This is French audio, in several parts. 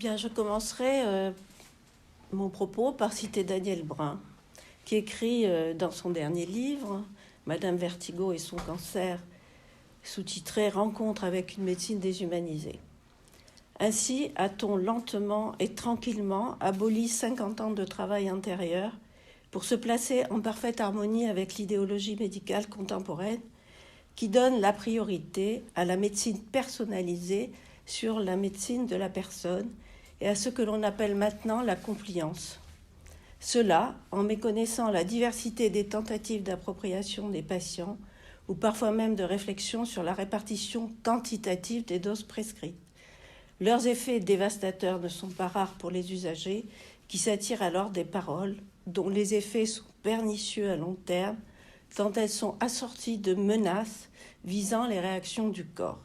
Bien, je commencerai mon propos par citer Daniel Brun, qui écrit dans son dernier livre, Madame Vertigo et son cancer, sous-titré « Rencontre avec une médecine déshumanisée ». Ainsi a-t-on lentement et tranquillement aboli 50 ans de travail antérieur pour se placer en parfaite harmonie avec l'idéologie médicale contemporaine qui donne la priorité à la médecine personnalisée sur la médecine de la personne et à ce que l'on appelle maintenant la compliance. Cela en méconnaissant la diversité des tentatives d'appropriation des patients ou parfois même de réflexion sur la répartition quantitative des doses prescrites. Leurs effets dévastateurs ne sont pas rares pour les usagers qui s'attirent alors des paroles dont les effets sont pernicieux à long terme tant elles sont assorties de menaces visant les réactions du corps.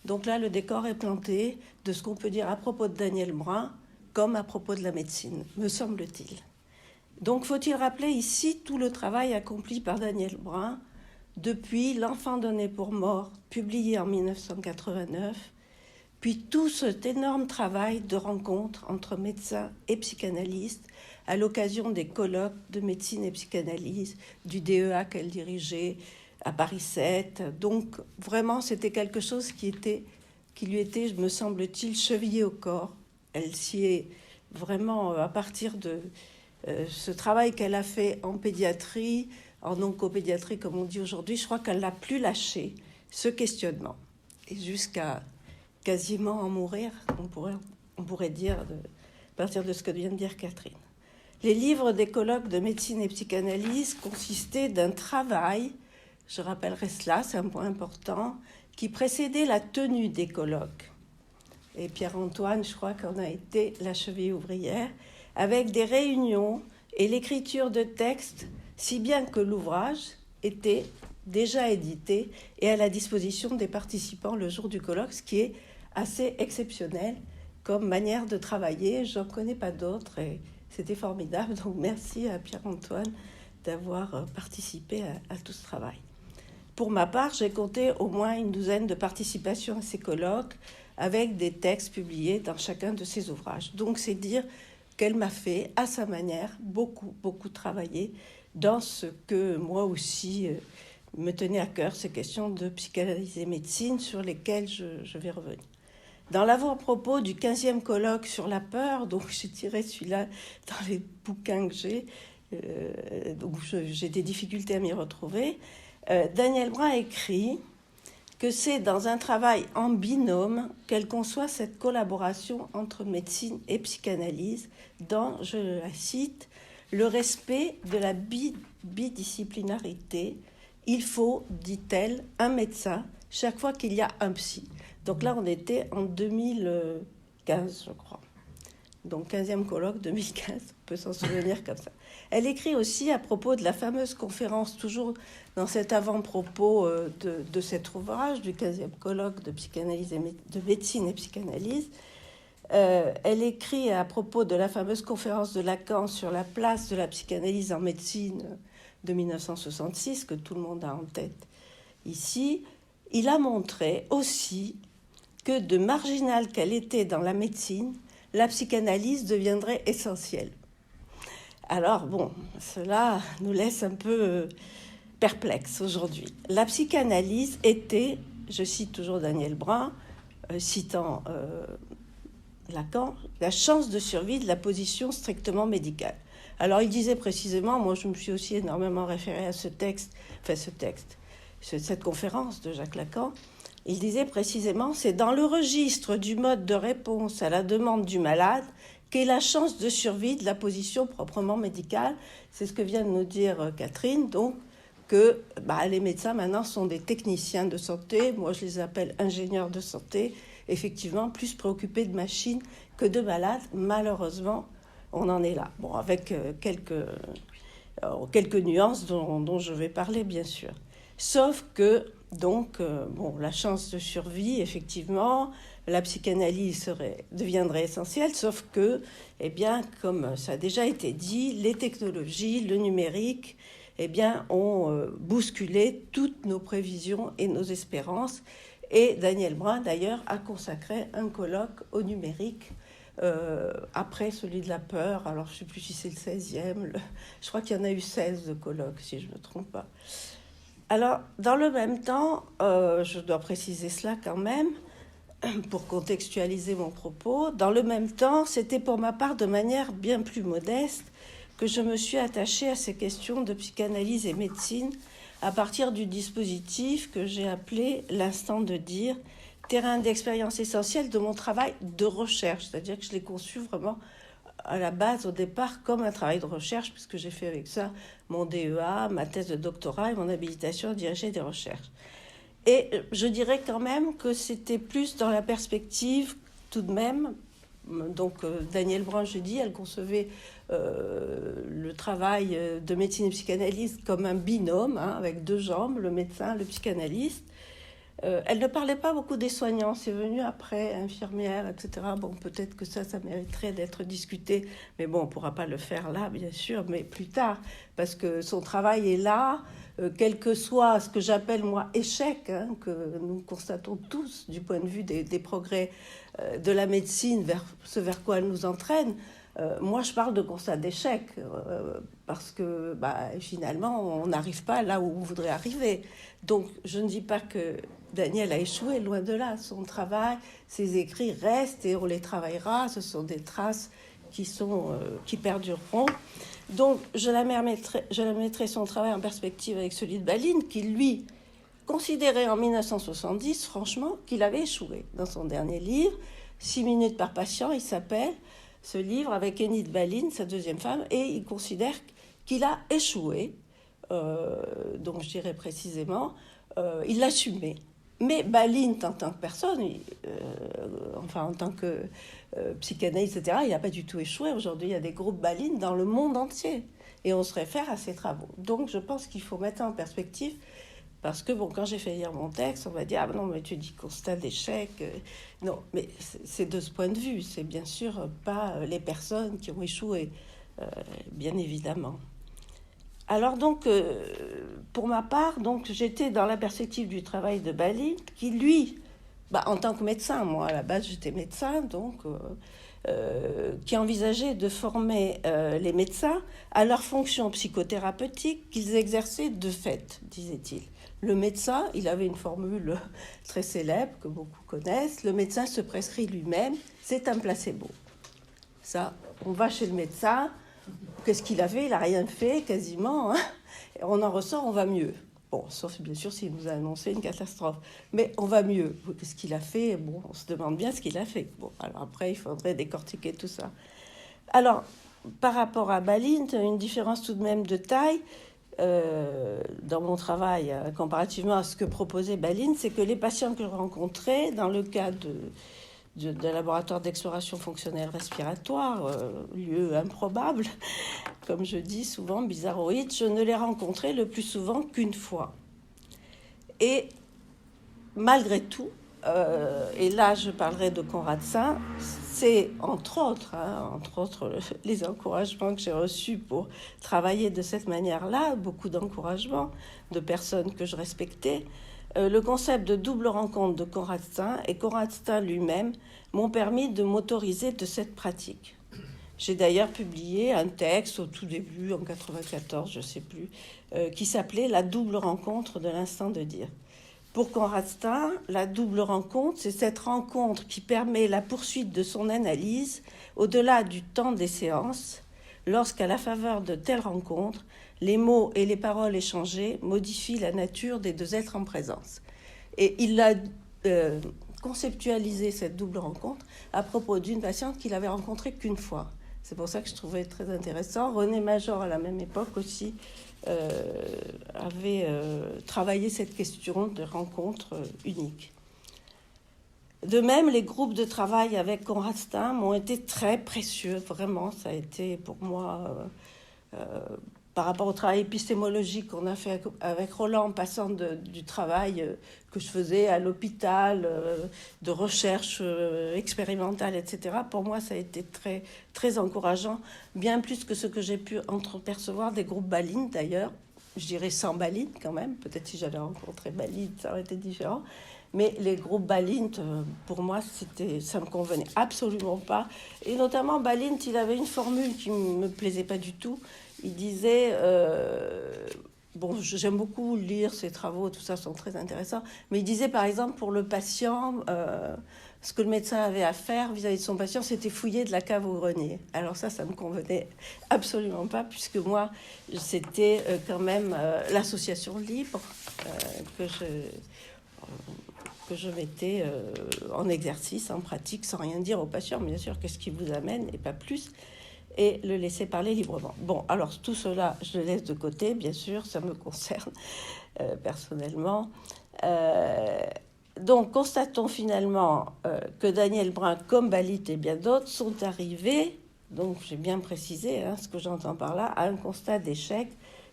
Donc là, le décor est planté de ce qu'on peut dire à propos de Daniel Brun comme à propos de la médecine, me semble-t-il. Donc faut-il rappeler ici tout le travail accompli par Daniel Brun depuis L'enfant donné pour mort, publié en 1989, puis tout cet énorme travail de rencontre entre médecins et psychanalystes à l'occasion des colloques de médecine et psychanalyse, du DEA qu'elle dirigeait à Paris 7. Donc vraiment, c'était quelque chose qui lui était, me semble-t-il, chevillé au corps. Elle s'y est vraiment, à partir de ce travail qu'elle a fait en pédiatrie, en oncopédiatrie, comme on dit aujourd'hui, je crois qu'elle n'a plus lâché ce questionnement. Et jusqu'à quasiment en mourir, on pourrait dire, à partir de ce que vient de dire Catherine. Les livres des colloques de médecine et psychanalyse consistaient d'un travail, je rappellerai cela, c'est un point important, qui précédait la tenue des colloques. Et Pierre-Antoine, je crois qu'on a été la cheville ouvrière, avec des réunions et l'écriture de textes, si bien que l'ouvrage était déjà édité et à la disposition des participants le jour du colloque, ce qui est assez exceptionnel comme manière de travailler. Je n'en connais pas d'autres et c'était formidable. Donc merci à Pierre-Antoine d'avoir participé à tout ce travail. Pour ma part, j'ai compté au moins une douzaine de participations à ces colloques avec des textes publiés dans chacun de ces ouvrages. Donc c'est dire qu'elle m'a fait, à sa manière, beaucoup travailler dans ce que moi aussi me tenait à cœur, ces questions de psychanalyse et médecine sur lesquelles je vais revenir. Dans l'avant-propos du 15e colloque sur la peur, donc j'ai tiré celui-là dans les bouquins que j'ai, donc j'ai des difficultés à m'y retrouver, Daniel Brun écrit que c'est dans un travail en binôme qu'elle conçoit cette collaboration entre médecine et psychanalyse dans, je la cite, le respect de la bidisciplinarité. Il faut, dit-elle, un médecin chaque fois qu'il y a un psy. Donc là, on était en 2015, je crois. Donc 15e colloque 2015, on peut s'en souvenir comme ça. Elle écrit aussi à propos de la fameuse conférence, toujours dans cet avant-propos de cet ouvrage, du 15e colloque de psychanalyse de médecine et psychanalyse. Elle écrit à propos de la fameuse conférence de Lacan sur la place de la psychanalyse en médecine de 1966, que tout le monde a en tête ici. Il a montré aussi que de marginale qu'elle était dans la médecine, la psychanalyse deviendrait essentielle. Alors bon, cela nous laisse un peu perplexes aujourd'hui. La psychanalyse était, je cite toujours Daniel Brun, citant Lacan, la chance de survie de la position strictement médicale. Alors il disait précisément, moi je me suis aussi énormément référée à cette conférence de Jacques Lacan, il disait précisément, c'est dans le registre du mode de réponse à la demande du malade qu'est la chance de survie de la position proprement médicale. C'est ce que vient de nous dire Catherine, donc que les médecins maintenant sont des techniciens de santé, moi je les appelle ingénieurs de santé, effectivement plus préoccupés de machines que de malades. Malheureusement, on en est là. Bon, avec quelques nuances dont je vais parler, bien sûr. Sauf que, donc, la chance de survie, effectivement, la psychanalyse deviendrait essentielle, sauf que, comme ça a déjà été dit, les technologies, le numérique, ont bousculé toutes nos prévisions et nos espérances. Et Daniel Brun, d'ailleurs, a consacré un colloque au numérique Après celui de la peur, alors je ne sais plus si c'est le 16e, je crois qu'il y en a eu 16 de colloques, si je ne me trompe pas. Alors, dans le même temps, je dois préciser cela quand même, pour contextualiser mon propos, dans le même temps, c'était pour ma part de manière bien plus modeste que je me suis attachée à ces questions de psychanalyse et médecine à partir du dispositif que j'ai appelé l'instant de dire, terrain d'expérience essentiel de mon travail de recherche, c'est-à-dire que je l'ai conçu vraiment à la base, au départ, comme un travail de recherche, puisque j'ai fait avec ça mon DEA, ma thèse de doctorat et mon habilitation à diriger des recherches. Et je dirais quand même que c'était plus dans la perspective, tout de même, donc Danielle Brun, je dis, elle concevait le travail de médecine et psychanalyse comme un binôme, avec deux jambes, le médecin, le psychanalyste. Elle ne parlait pas beaucoup des soignants, c'est venu après, infirmière, etc. Bon, peut-être que ça mériterait d'être discuté, mais bon, on ne pourra pas le faire là, bien sûr, mais plus tard, parce que son travail est là, quel que soit ce que j'appelle, moi, échec, que nous constatons tous du point de vue des progrès de la médecine vers ce vers quoi elle nous entraîne. Moi, je parle de constat d'échec, parce que finalement, on n'arrive pas là où on voudrait arriver. Donc, je ne dis pas que Daniel a échoué, loin de là. Son travail, ses écrits restent et on les travaillera. Ce sont des traces qui perdureront. Donc, je la mettrai son travail en perspective avec celui de Baline, qui, lui, considérait en 1970, franchement, qu'il avait échoué dans son dernier livre. 6 minutes par patient, il s'appelle, ce livre, avec Enid Baline, sa deuxième femme, et il considère qu'il a échoué. Donc, je dirais précisément, il l'assumait. Mais Baline, en tant que personne, en tant que psychanalyste, etc., il n'a pas du tout échoué. Aujourd'hui, il y a des groupes Baline dans le monde entier. Et on se réfère à ses travaux. Donc, je pense qu'il faut mettre ça en perspective. Parce que, quand j'ai fait lire mon texte, on va dire « Ah non, mais tu dis constat d'échec. » Non, mais c'est de ce point de vue. C'est bien sûr pas les personnes qui ont échoué, bien évidemment. Alors donc, pour ma part, j'étais dans la perspective du travail de Baline, qui lui, en tant que médecin, moi à la base j'étais médecin, qui envisageait de former les médecins à leurs fonctions psychothérapeutiques qu'ils exerçaient de fait, disait-il. Le médecin, il avait une formule très célèbre que beaucoup connaissent, le médecin se prescrit lui-même, c'est un placebo. Ça, on va chez le médecin. Qu'est-ce qu'il a fait ? Il n'a rien fait, quasiment. On en ressort, on va mieux. Bon, sauf bien sûr s'il nous a annoncé une catastrophe. Mais on va mieux. Qu'est-ce qu'il a fait ? Bon, on se demande bien ce qu'il a fait. Bon, alors après, il faudrait décortiquer tout ça. Alors, par rapport à Baline, une différence tout de même de taille dans mon travail, comparativement à ce que proposait Baline, c'est que les patients que je rencontrais, dans le cas d'un laboratoire d'exploration fonctionnelle respiratoire, lieu improbable, comme je dis souvent, bizarroïde, je ne les rencontrais le plus souvent qu'une fois. Et malgré tout, et là je parlerai de Conrad Saint, c'est entre autres les encouragements que j'ai reçus pour travailler de cette manière-là, beaucoup d'encouragements de personnes que je respectais, le concept de double rencontre de Conrad Saint et Conrad Saint lui-même m'ont permis de m'autoriser de cette pratique. J'ai d'ailleurs publié un texte au tout début, en 1994, je ne sais plus, qui s'appelait « La double rencontre de l'instant de dire ». Pour Conrad Saint, la double rencontre, c'est cette rencontre qui permet la poursuite de son analyse au-delà du temps des séances, lorsqu'à la faveur de telles rencontres, les mots et les paroles échangées modifient la nature des deux êtres en présence. Et il a conceptualisé cette double rencontre à propos d'une patiente qu'il avait rencontrée qu'une fois. C'est pour ça que je trouvais très intéressant. René Major, à la même époque aussi, avait travaillé cette question de rencontre unique. De même, les groupes de travail avec Conrad Saint m'ont été très précieux, vraiment. Ça a été pour moi, par rapport au travail épistémologique qu'on a fait avec Roland, en passant du travail que je faisais à l'hôpital, de recherche expérimentale, etc. Pour moi, ça a été très, très encourageant, bien plus que ce que j'ai pu entrepercevoir des groupes Baline, d'ailleurs, je dirais sans Balint quand même. Peut-être si j'avais rencontré Balint, ça aurait été différent. Mais les groupes Balint, pour moi, ça me convenait absolument pas. Et notamment, Balint, il avait une formule qui me plaisait pas du tout. Il disait, bon, j'aime beaucoup lire ses travaux, tout ça sont très intéressants, mais il disait, par exemple, pour le patient, ce que le médecin avait à faire vis-à-vis de son patient, c'était fouiller de la cave au grenier. Alors ça me convenait absolument pas, puisque moi, c'était quand même l'association libre que je mettais en exercice, en pratique, sans rien dire au patient, bien sûr, qu'est-ce qui vous amène, et pas plus, et le laisser parler librement. Bon, alors tout cela, je le laisse de côté, bien sûr, ça me concerne personnellement. Donc, constatons finalement que Daniel Brun, comme Balint et bien d'autres, sont arrivés, donc j'ai bien précisé ce que j'entends par là, à un constat d'échec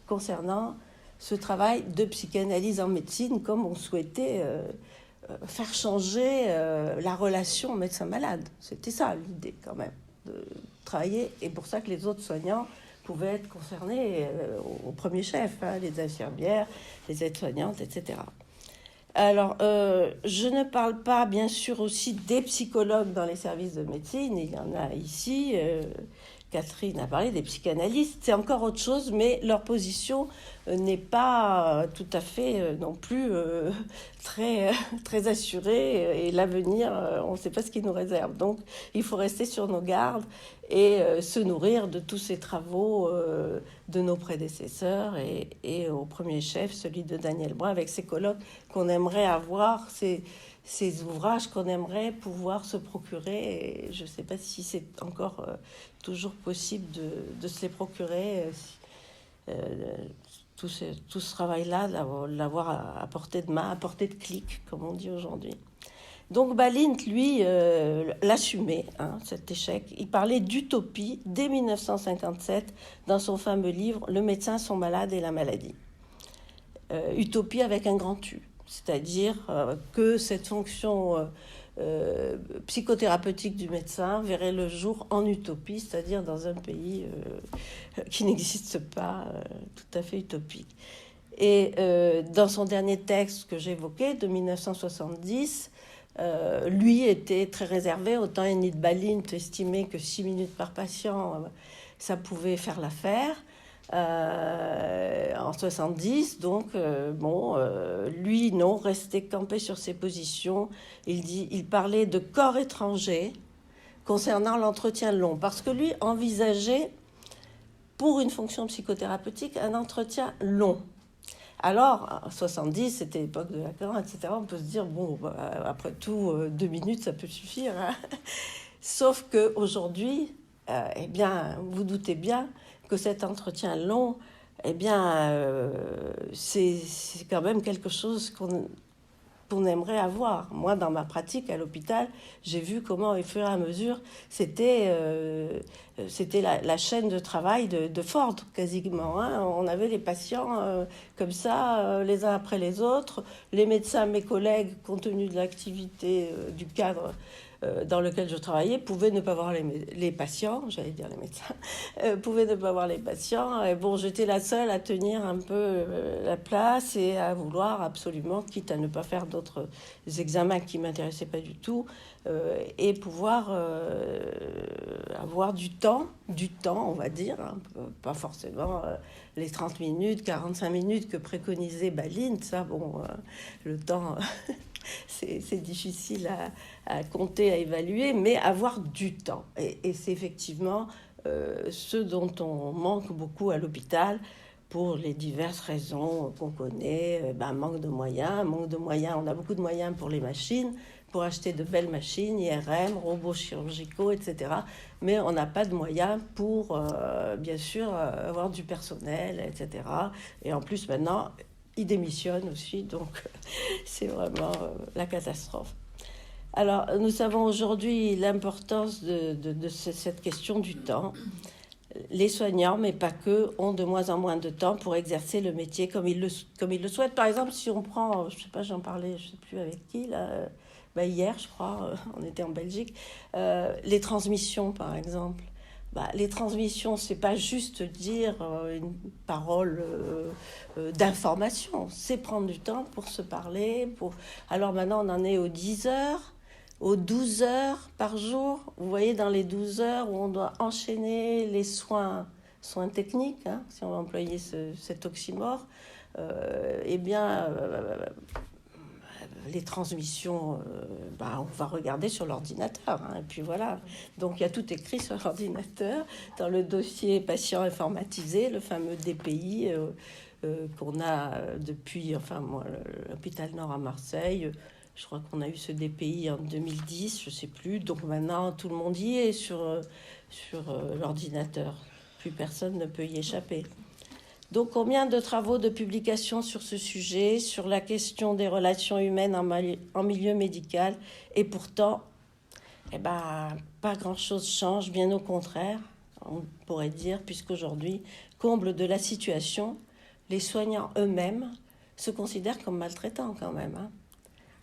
concernant ce travail de psychanalyse en médecine, comme on souhaitait faire changer la relation médecin-malade. C'était ça l'idée quand même, de travailler, et pour ça que les autres soignants pouvaient être concernés au premier chef, les infirmières, les aides-soignantes, etc. Alors, je ne parle pas, bien sûr, aussi des psychologues dans les services de médecine. Il y en a ici. Catherine a parlé des psychanalystes. C'est encore autre chose, mais leur position n'est pas tout à fait non plus très assurée. Et l'avenir, on ne sait pas ce qu'il nous réserve. Donc, il faut rester sur nos gardes et se nourrir de tous ces travaux de nos prédécesseurs et au premier chef, celui de Daniel Brun, avec ses colloques qu'on aimerait avoir, ces ouvrages qu'on aimerait pouvoir se procurer. Et je ne sais pas si c'est encore toujours possible de se les procurer, tout ce travail-là, l'avoir à portée de main, à portée de clic, comme on dit aujourd'hui. Donc Balint, lui, l'assumait, cet échec. Il parlait d'utopie dès 1957 dans son fameux livre « Le médecin, son malade et la maladie ». Utopie avec un grand U, c'est-à-dire que cette fonction psychothérapeutique du médecin verrait le jour en utopie, c'est-à-dire dans un pays qui n'existe pas, tout à fait utopique. Et dans son dernier texte que j'évoquais, de 1970, lui était très réservé. Autant Enid Balint estimait que 6 minutes par patient, ça pouvait faire l'affaire. En 70, donc, lui, non, restait campé sur ses positions. Il parlait de corps étranger concernant l'entretien long, parce que lui envisageait, pour une fonction psychothérapeutique, un entretien long. Alors, en 70, c'était l'époque de Lacan, etc., on peut se dire, bon, après tout, 2 minutes, ça peut suffire. Sauf qu'aujourd'hui, eh bien, vous doutez bien que cet entretien long, eh bien, c'est quand même quelque chose qu'on aimerait avoir. Moi, dans ma pratique à l'hôpital, j'ai vu comment, au fur et à mesure, c'était la chaîne de travail de Ford, quasiment. On avait les patients comme ça, les uns après les autres. Les médecins, mes collègues, compte tenu de l'activité du cadre dans lequel je travaillais, pouvaient ne pas voir les patients, j'allais dire les médecins, pouvaient ne pas voir les patients. Et bon, j'étais la seule à tenir un peu la place et à vouloir absolument, quitte à ne pas faire d'autres examens qui ne m'intéressaient pas du tout, et pouvoir avoir du temps, on va dire, pas forcément les 30 minutes, 45 minutes que préconisait Balint, ça, bon, le temps... c'est difficile à compter, à évaluer, mais avoir du temps. Et c'est effectivement ce dont on manque beaucoup à l'hôpital pour les diverses raisons qu'on connaît. Manque de moyens. On a beaucoup de moyens pour les machines, pour acheter de belles machines, IRM, robots chirurgicaux, etc. Mais on n'a pas de moyens pour, bien sûr, avoir du personnel, etc. Et en plus, maintenant... il démissionne aussi, donc c'est vraiment la catastrophe. Alors, nous savons aujourd'hui l'importance de cette question du temps. Les soignants, mais pas que, ont de moins en moins de temps pour exercer le métier comme ils le souhaitent. Par exemple, si on prend, je ne sais pas, j'en parlais, je ne sais plus avec qui, là, hier, je crois, on était en Belgique, les transmissions, par exemple. les transmissions, c'est pas juste dire une parole d'information, c'est prendre du temps pour se parler. Alors maintenant, on en est aux 10 heures, aux 12 heures par jour. Vous voyez, dans les 12 heures où on doit enchaîner les soins techniques, hein, si on va employer cet oxymore, les transmissions, on va regarder sur l'ordinateur. Hein, et puis voilà. Donc il y a tout écrit sur l'ordinateur, dans le dossier patient informatisé, le fameux DPI qu'on a depuis, l'hôpital Nord à Marseille. Je crois qu'on a eu ce DPI en 2010, je ne sais plus. Donc maintenant, tout le monde y est sur l'ordinateur. Plus personne ne peut y échapper. Donc, combien de travaux de publication sur ce sujet, sur la question des relations humaines en milieu médical, et pourtant, pas grand-chose change, bien au contraire, on pourrait dire, puisqu'aujourd'hui, comble de la situation, les soignants eux-mêmes se considèrent comme maltraitants quand même. Hein.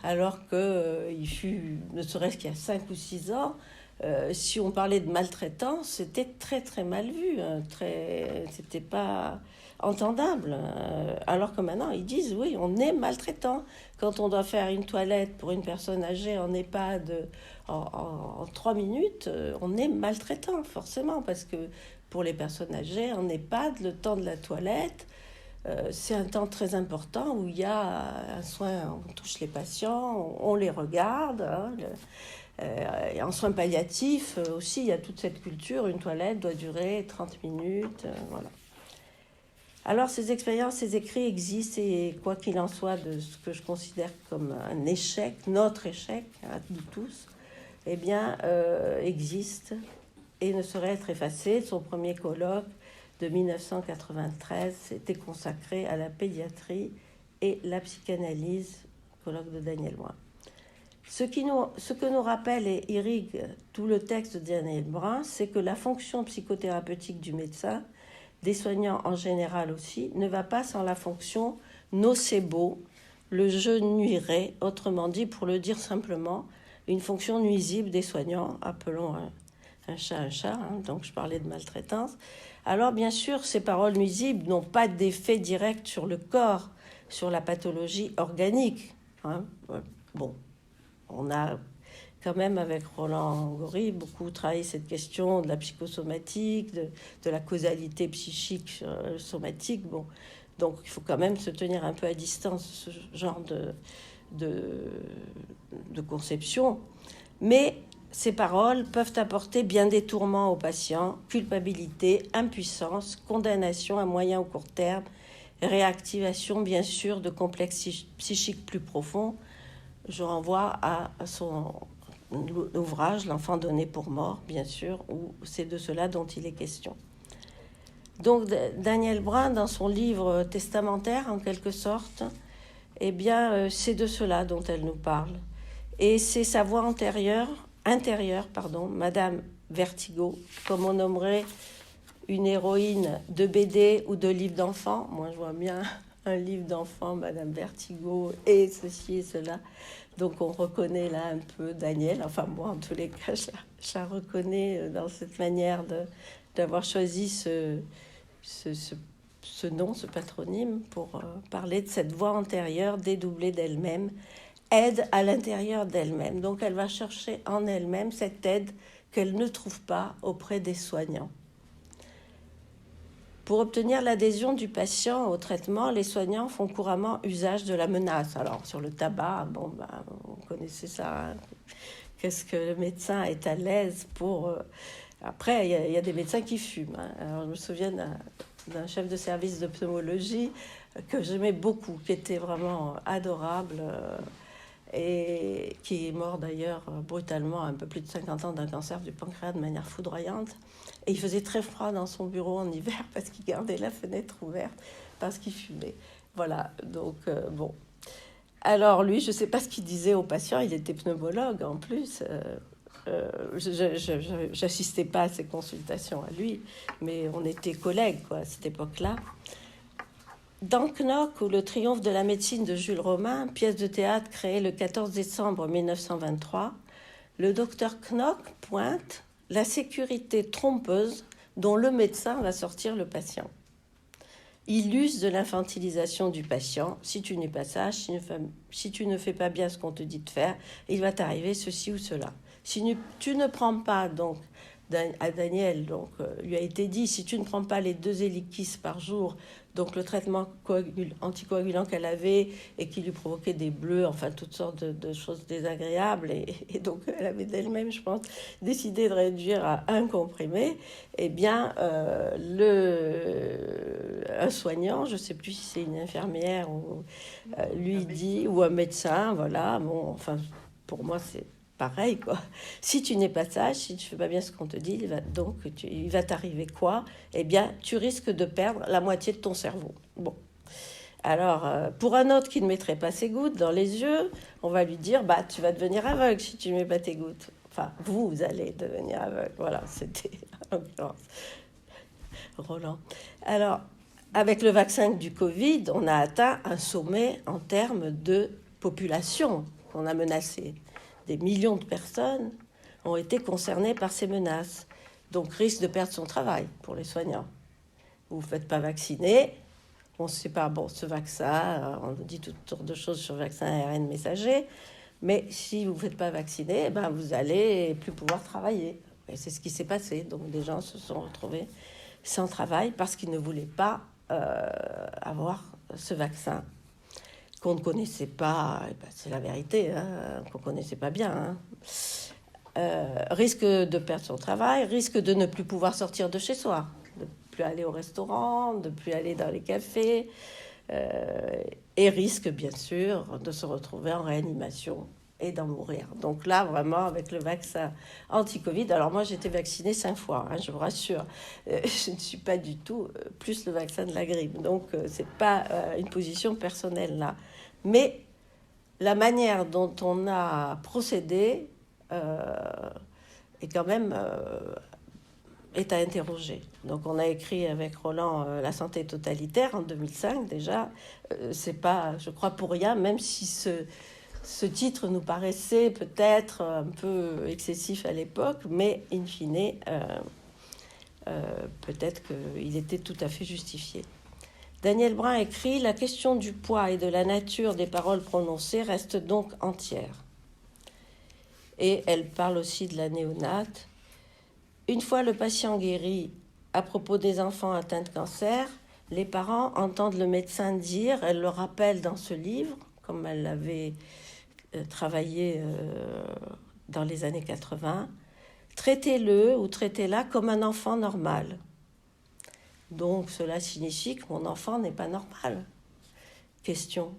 Alors qu'il fut, ne serait-ce qu'il y a 5 ou 6 ans, si on parlait de maltraitants, c'était très très mal vu, hein, c'était pas entendable. Alors que maintenant, ils disent, oui, on est maltraitant. Quand on doit faire une toilette pour une personne âgée en EHPAD en 3 minutes, on est maltraitant, forcément, parce que pour les personnes âgées, en EHPAD, le temps de la toilette, c'est un temps très important où il y a un soin, on touche les patients, on les regarde. Hein, et en soins palliatifs aussi, il y a toute cette culture, une toilette doit durer 30 minutes, voilà. Alors ces expériences, ces écrits existent et quoi qu'il en soit de ce que je considère comme un échec, notre échec à nous tous, existe et ne saurait être effacé. Son premier colloque de 1993 était consacré à la pédiatrie et la psychanalyse, colloque de Daniel Brun. Ce que nous rappelle et irrigue tout le texte de Daniel Brun, c'est que la fonction psychothérapeutique du médecin, des soignants en général aussi, ne va pas sans la fonction nocebo, le je nuirait, autrement dit, pour le dire simplement, une fonction nuisible des soignants, appelons un chat, hein, donc je parlais de maltraitance. Alors bien sûr, ces paroles nuisibles n'ont pas d'effet direct sur le corps, sur la pathologie organique. Hein. Bon, on a quand même, avec Roland Gori, beaucoup travaillé cette question de la psychosomatique, de la causalité psychique somatique. Bon, donc il faut quand même se tenir un peu à distance de ce genre de conception. Mais ces paroles peuvent apporter bien des tourments aux patients, culpabilité, impuissance, condamnation à moyen ou court terme, réactivation bien sûr de complexes psychiques plus profonds. Je renvoie à son ouvrage, L'enfant donné pour mort, bien sûr, où c'est de cela dont il est question. Donc Daniel Brun, dans son livre testamentaire, en quelque sorte, c'est de cela dont elle nous parle. Et c'est sa voix intérieure, Madame Vertigo, comme on nommerait une héroïne de BD ou de livre d'enfant. Moi, je vois bien un livre d'enfant, Madame Vertigo, et ceci et cela. Donc on reconnaît là un peu Daniel, enfin moi en tous les cas je la reconnais dans cette manière d'avoir choisi ce nom, ce patronyme pour parler de cette voix antérieure dédoublée d'elle-même, aide à l'intérieur d'elle-même. Donc elle va chercher en elle-même cette aide qu'elle ne trouve pas auprès des soignants. Pour obtenir l'adhésion du patient au traitement, les soignants font couramment usage de la menace. Alors, sur le tabac, on connaissait ça. Hein. Qu'est-ce que le médecin est à l'aise pour... Après, il y a des médecins qui fument. Hein. Alors, je me souviens d'un chef de service de pneumologie que j'aimais beaucoup, qui était vraiment adorable et qui est mort d'ailleurs brutalement, un peu plus de 50 ans d'un cancer du pancréas de manière foudroyante. Et il faisait très froid dans son bureau en hiver parce qu'il gardait la fenêtre ouverte, parce qu'il fumait. Voilà, donc bon. Alors lui, je ne sais pas ce qu'il disait aux patients, il était pneumologue en plus. Je n'assistais pas à ses consultations à lui, mais on était collègues à cette époque-là. Dans Knock, ou Le triomphe de la médecine de Jules Romain, pièce de théâtre créée le 14 décembre 1923, le docteur Knock pointe la sécurité trompeuse dont le médecin va sortir le patient. Il use de l'infantilisation du patient. Si tu n'es pas sage, si tu ne fais pas bien ce qu'on te dit de faire, il va t'arriver ceci ou cela. Si tu ne prends pas, donc, à Daniel, donc, lui a été dit, si tu ne prends pas les 2 Eliquis par jour, donc le traitement anticoagulant qu'elle avait et qui lui provoquait des bleus, enfin toutes sortes de choses désagréables, et donc elle avait d'elle-même, je pense, décidé de réduire à 1 comprimé, eh bien, un soignant, je ne sais plus si c'est une infirmière, ou, lui dit, ou un médecin, voilà, bon, enfin, pour moi, c'est pareil, quoi. Si tu n'es pas sage, si tu ne fais pas bien ce qu'on te dit, il va t'arriver quoi? Eh bien, tu risques de perdre la moitié de ton cerveau. Bon. Alors, pour un autre qui ne mettrait pas ses gouttes dans les yeux, on va lui dire, bah, tu vas devenir aveugle si tu ne mets pas tes gouttes. Enfin, vous allez devenir aveugle. Voilà, c'était en l'occurrence Roland. Alors, avec le vaccin du Covid, on a atteint un sommet en termes de population qu'on a menacée. Des millions de personnes ont été concernées par ces menaces. Donc, risque de perdre son travail pour les soignants. Vous ne vous faites pas vacciner. On ne sait pas, bon, ce vaccin, on dit toutes sortes de choses sur le vaccin ARN messager. Mais si vous ne vous faites pas vacciner, ben vous n'allez plus pouvoir travailler. Et c'est ce qui s'est passé. Donc, des gens se sont retrouvés sans travail parce qu'ils ne voulaient pas avoir ce vaccin qu'on ne connaissait pas, ben c'est la vérité, hein, qu'on ne connaissait pas bien. Risque de perdre son travail, risque de ne plus pouvoir sortir de chez soi, de ne plus aller au restaurant, de ne plus aller dans les cafés, et risque, bien sûr, de se retrouver en réanimation et d'en mourir. Donc là, vraiment, avec le vaccin anti-Covid, alors moi, j'ai été vaccinée 5 fois, hein, je vous rassure. Je ne suis pas du tout plus le vaccin de la grippe. Donc, ce n'est pas une position personnelle, là. Mais la manière dont on a procédé est quand même est à interroger. Donc on a écrit avec Roland La santé totalitaire en 2005 déjà. C'est pas, je crois, pour rien, même si ce titre nous paraissait peut-être un peu excessif à l'époque, mais in fine, peut-être qu'il était tout à fait justifié. Daniel Brun écrit « La question du poids et de la nature des paroles prononcées reste donc entière. » Et elle parle aussi de la néonate. « Une fois le patient guéri, à propos des enfants atteints de cancer, les parents entendent le médecin dire, elle le rappelle dans ce livre, comme elle l'avait travaillé dans les années 80, traitez-le ou traitez-la comme un enfant normal. » Donc, cela signifie que mon enfant n'est pas normal. Question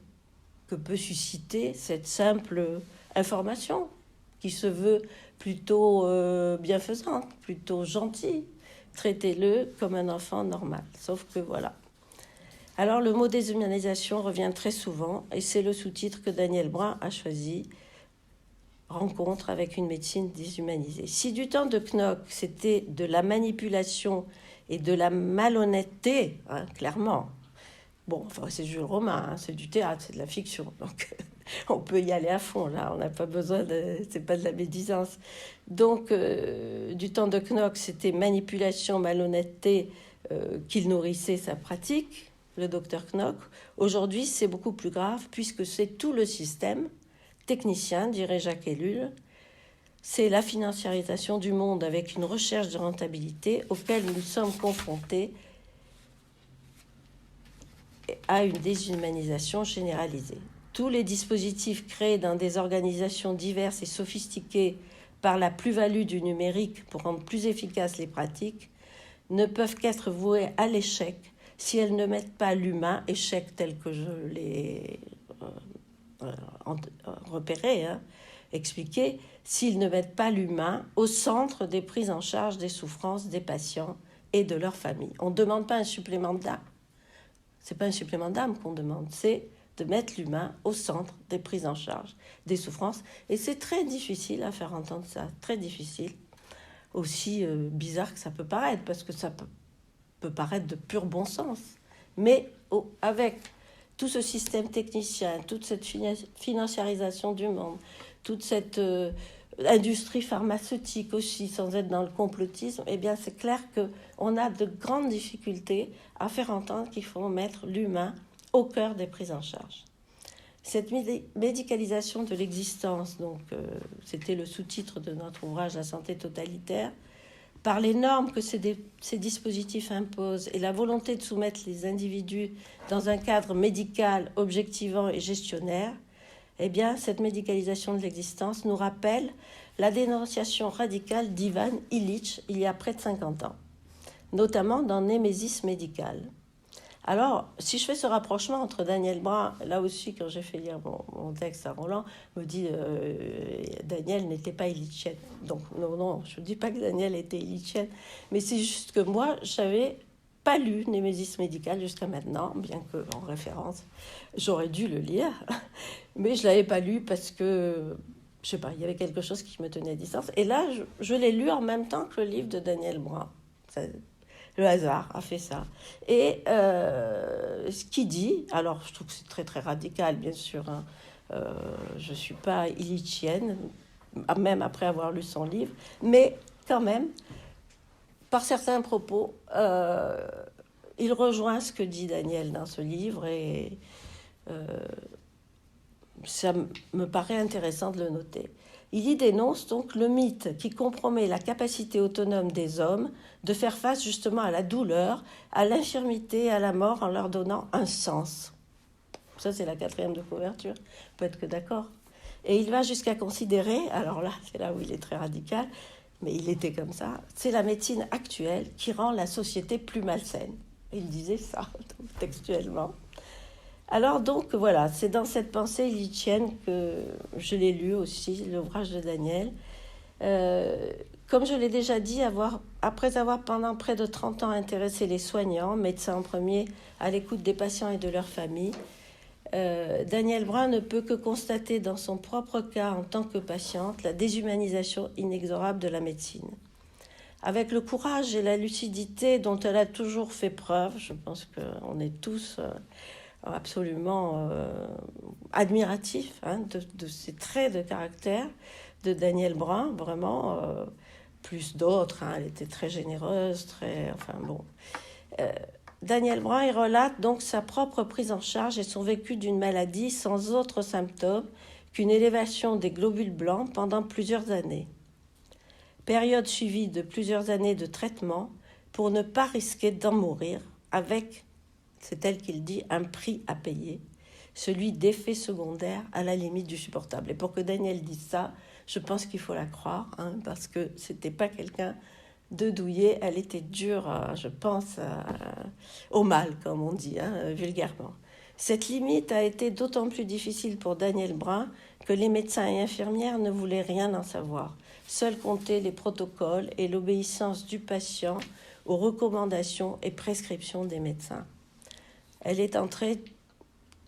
que peut susciter cette simple information qui se veut plutôt bienfaisante, plutôt gentille. Traitez-le comme un enfant normal. Sauf que voilà. Alors, le mot déshumanisation revient très souvent et c'est le sous-titre que Daniel Brun a choisi. Rencontre avec une médecine déshumanisée. Si du temps de Knock, c'était de la manipulation et de la malhonnêteté, hein, clairement. Bon, enfin, c'est Jules Romain, hein, c'est du théâtre, c'est de la fiction. Donc, on peut y aller à fond, là. On n'a pas besoin de... C'est pas de la médisance. Donc, du temps de Knock, c'était manipulation, malhonnêteté qu'il nourrissait sa pratique, le docteur Knock. Aujourd'hui, c'est beaucoup plus grave, puisque c'est tout le système technicien, dirait Jacques Ellul. C'est la financiarisation du monde avec une recherche de rentabilité auquel nous sommes confrontés à une déshumanisation généralisée. Tous les dispositifs créés dans des organisations diverses et sophistiquées par la plus-value du numérique pour rendre plus efficaces les pratiques ne peuvent qu'être voués à l'échec si elles ne mettent pas l'humain, échec tel que je l'ai repéré, expliqué, s'ils ne mettent pas l'humain au centre des prises en charge des souffrances des patients et de leurs familles. On ne demande pas un supplément d'âme. Ce n'est pas un supplément d'âme qu'on demande, c'est de mettre l'humain au centre des prises en charge des souffrances. Et c'est très difficile à faire entendre ça, très difficile. Aussi bizarre que ça peut paraître, parce que ça peut paraître de pur bon sens. Mais avec tout ce système technicien, toute cette financiarisation du monde, toute cette industrie pharmaceutique aussi, sans être dans le complotisme, eh bien c'est clair qu'on a de grandes difficultés à faire entendre qu'il faut mettre l'humain au cœur des prises en charge. Cette médicalisation de l'existence, donc c'était le sous-titre de notre ouvrage La santé totalitaire, par les normes que ces dispositifs imposent et la volonté de soumettre les individus dans un cadre médical objectivant et gestionnaire, eh bien, cette médicalisation de l'existence nous rappelle la dénonciation radicale d'Ivan Illich il y a près de 50 ans, notamment dans Némésis médicale. Alors, si je fais ce rapprochement entre Daniel Brun, là aussi, quand j'ai fait lire mon texte à Roland, me dit Daniel n'était pas illichienne. Donc, non, je ne dis pas que Daniel était illichienne, mais c'est juste que moi, je n'avais pas lu Némésis médicale jusqu'à maintenant, bien que en référence, j'aurais dû le lire, mais je ne l'avais pas lu parce que, je ne sais pas, il y avait quelque chose qui me tenait à distance. Et là, je l'ai lu en même temps que le livre de Daniel Brun. Le hasard a fait ça. Et ce qu'il dit, alors je trouve que c'est très très radical, bien sûr, hein. Je ne suis pas illichienne, même après avoir lu son livre, mais quand même, par certains propos, il rejoint ce que dit Daniel dans ce livre et ça me paraît intéressant de le noter. Il y dénonce donc le mythe qui compromet la capacité autonome des hommes de faire face justement à la douleur, à l'infirmité, à la mort en leur donnant un sens. Ça, c'est la 4e de couverture, peut-être que d'accord. Et il va jusqu'à considérer, alors là, c'est là où il est très radical, mais il était comme ça, c'est la médecine actuelle qui rend la société plus malsaine. Il disait ça, textuellement. Alors donc, voilà, c'est dans cette pensée illichienne que je l'ai lu aussi, l'ouvrage de Daniel. Comme je l'ai déjà dit, après avoir pendant près de 30 ans intéressé les soignants, médecins en premier, à l'écoute des patients et de leurs familles, Daniel Brun ne peut que constater dans son propre cas en tant que patiente la déshumanisation inexorable de la médecine. Avec le courage et la lucidité dont elle a toujours fait preuve, je pense qu'on est tous absolument admiratifs de ces traits de caractère de Daniel Brun, vraiment, plus d'autres, elle était très généreuse, Daniel Brun, il relate donc sa propre prise en charge et son vécu d'une maladie sans autre symptôme qu'une élévation des globules blancs pendant plusieurs années. Période suivie de plusieurs années de traitement pour ne pas risquer d'en mourir avec, c'est tel qu'il dit, un prix à payer, celui d'effets secondaires à la limite du supportable. Et pour que Daniel dise ça, je pense qu'il faut la croire, parce que c'était pas quelqu'un de douillet, elle était dure, je pense, au mal, comme on dit, vulgairement. Cette limite a été d'autant plus difficile pour Daniel Brun que les médecins et infirmières ne voulaient rien en savoir. Seuls comptaient les protocoles et l'obéissance du patient aux recommandations et prescriptions des médecins. Elle est entrée,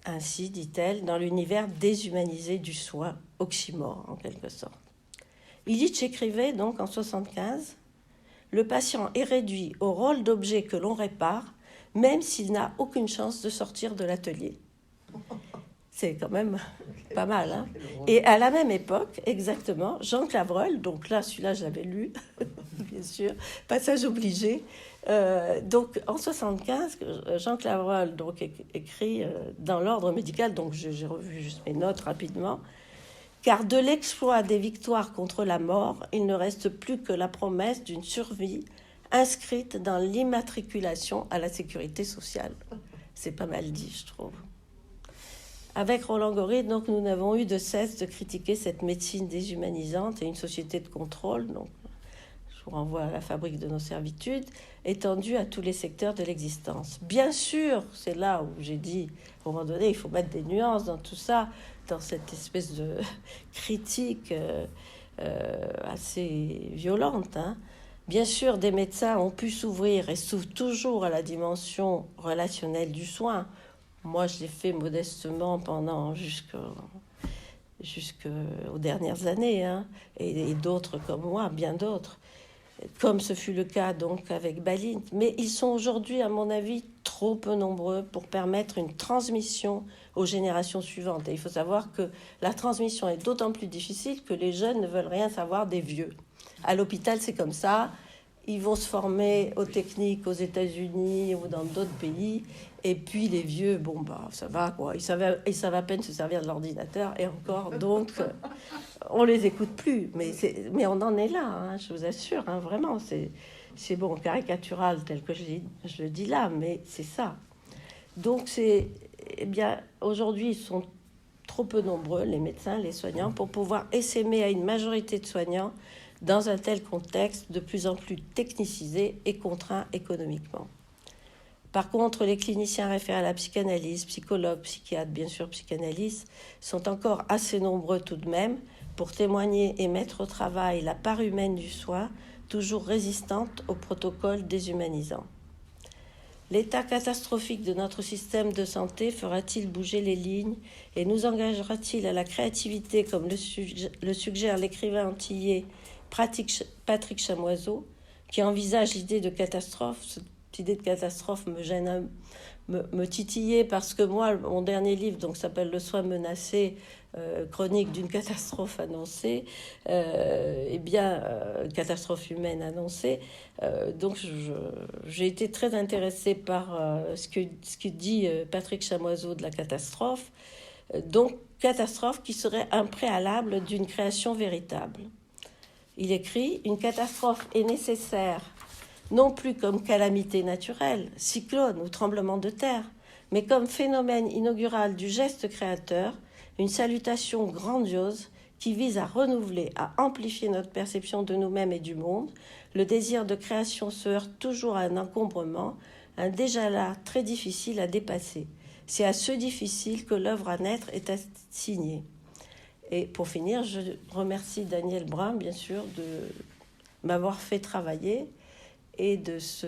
ainsi dit-elle, dans l'univers déshumanisé du soin, oxymore en quelque sorte. Illich écrivait donc en 1975 « Le patient est réduit au rôle d'objet que l'on répare, même s'il n'a aucune chance de sortir de l'atelier. » C'est quand même pas mal. Et à la même époque, exactement, Jean Clavreul, donc là, celui-là, je l'avais lu, bien sûr, passage obligé. Donc, en 1975, Jean Clavreul donc, écrit dans l'ordre médical, donc j'ai revu juste mes notes rapidement, « Car de l'exploit des victoires contre la mort, il ne reste plus que la promesse d'une survie inscrite dans l'immatriculation à la sécurité sociale. » C'est pas mal dit, je trouve. Avec Roland Gori, donc, nous n'avons eu de cesse de critiquer cette médecine déshumanisante et une société de contrôle, donc, je vous renvoie à la fabrique de nos servitudes, étendue à tous les secteurs de l'existence. Bien sûr, c'est là où j'ai dit, à un moment donné, il faut mettre des nuances dans tout ça, dans cette espèce de critique assez violente. Bien sûr, des médecins ont pu s'ouvrir et s'ouvrent toujours à la dimension relationnelle du soin. Moi, je l'ai fait modestement pendant jusqu'aux dernières années, et d'autres comme moi, bien d'autres, comme ce fut le cas donc avec Balint. Mais ils sont aujourd'hui, à mon avis, trop peu nombreux pour permettre une transmission aux générations suivantes. Et il faut savoir que la transmission est d'autant plus difficile que les jeunes ne veulent rien savoir des vieux. À l'hôpital, c'est comme ça. Ils vont se former aux techniques aux États-Unis ou dans d'autres pays. Et puis les vieux, bon, bah, ça va, quoi. Ils savent à peine se servir de l'ordinateur. Et encore, donc, on les écoute plus. Mais on en est là, hein, je vous assure, hein, vraiment. C'est bon, caricatural tel que je le dis là, mais c'est ça. Donc, eh bien, aujourd'hui, ils sont trop peu nombreux, les médecins, les soignants, pour pouvoir essaimer à une majorité de soignants dans un tel contexte de plus en plus technicisé et contraint économiquement. Par contre, les cliniciens référés à la psychanalyse, psychologues, psychiatres, bien sûr psychanalystes, sont encore assez nombreux tout de même pour témoigner et mettre au travail la part humaine du soin, toujours résistante au protocole déshumanisant. L'état catastrophique de notre système de santé fera-t-il bouger les lignes et nous engagera-t-il à la créativité comme le suggère l'écrivain antillais Patrick Chamoiseau, qui envisage l'idée de catastrophe. Cette idée de catastrophe me gêne, me titillait parce que moi, mon dernier livre donc, s'appelle Le soin menacé, chronique d'une catastrophe annoncée, catastrophe humaine annoncée. Donc j'ai été très intéressée par ce que dit Patrick Chamoiseau de la catastrophe. Donc catastrophe qui serait un préalable d'une création véritable. Il écrit « Une catastrophe est nécessaire, non plus comme calamité naturelle, cyclone ou tremblement de terre, mais comme phénomène inaugural du geste créateur, une salutation grandiose qui vise à renouveler, à amplifier notre perception de nous-mêmes et du monde. Le désir de création se heurte toujours à un encombrement, un déjà là très difficile à dépasser. C'est à ce difficile que l'œuvre à naître est assignée. » Et pour finir, je remercie Danielle Brun, bien sûr, de m'avoir fait travailler et de ce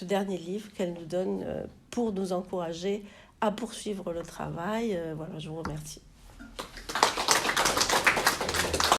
dernier livre qu'elle nous donne pour nous encourager à poursuivre le travail. Voilà, je vous remercie.